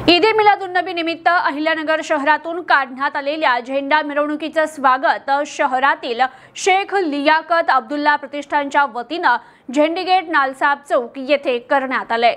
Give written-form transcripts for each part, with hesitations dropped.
ईद ए मिलादुन्नबी निमित्त अहिल्यानगर शहरातून काढण्यात आलेल्या झेंडा मिरवणुकीचे स्वागत शहरातील शेख लियाकत अब्दुल्ला प्रतिष्ठानच्या वतीने झेंडीगेट नालसाब चौक येथे करण्यात आले।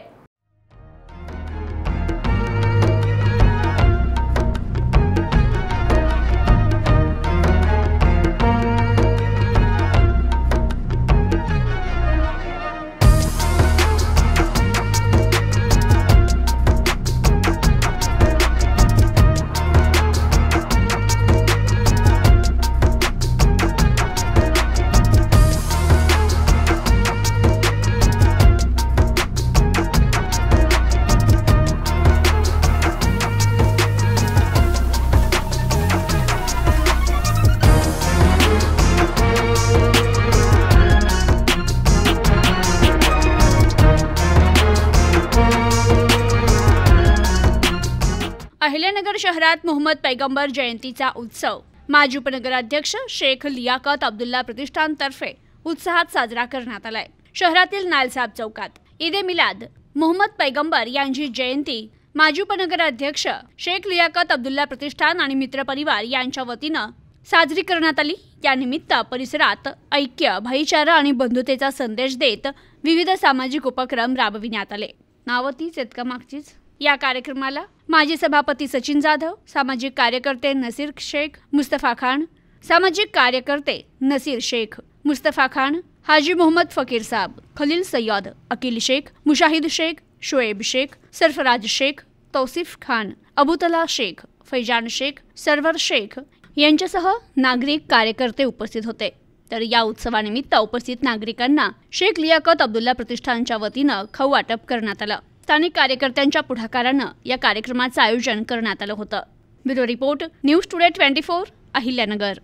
अहिल्यानगर शहरात मोहम्मद पैगंबर जयंतीचा उत्सव माजी उपनगराध्यक्ष शेख लियाकत अब्दुल्ला प्रतिष्ठान तर्फे उत्साहात साजरा करण्यात आलाय। शहरातील नालसाब चौकात ईद ए मिलाद मोहम्मद पैगंबर यांची जयंती माजी उपनगराध्यक्ष शेख लियाकत अब्दुल्ला प्रतिष्ठान आणि मित्रपरिवार यांच्या वतीने साजरी करण्यात आली। या निमित्त परिसरात ऐक्य, भाईचारा आणि बंधुतेचा संदेश देत विविध सामाजिक उपक्रम राबविण्यात आले। नावतीच इतकमागचीच या कार्यक्रमाला माजी सभापती सचिन जाधव, सामाजिक कार्यकर्ते नसीर शेख मुस्तफा खान, सामाजिक कार्यकर्ते नसीर शेख मुस्तफा खान, हाजी मोहम्मद फकीर साहब, खलील सय्यद, अकील शेख, मुशाहिद शेख, शोएब शेख, सरफराज शेख, तौसीफ खान, अबुतला शेख, फैजान शेख, सरवर शेख यांच्यासह नागरिक कार्यकर्ते उपस्थित होते। तर या उत्सवानिमित्त उपस्थित नागरिकांना शेख लियाकत अब्दुल्ला प्रतिष्ठानच्या वतीने खाऊ वाटप करण्यात आलं। स्थानिक कार्यकर्त्यांच्या पुढाकाराने या कार्यक्रमाचे आयोजन करण्यात आले होते। Bureau report, news today 24, Ahilyanagar.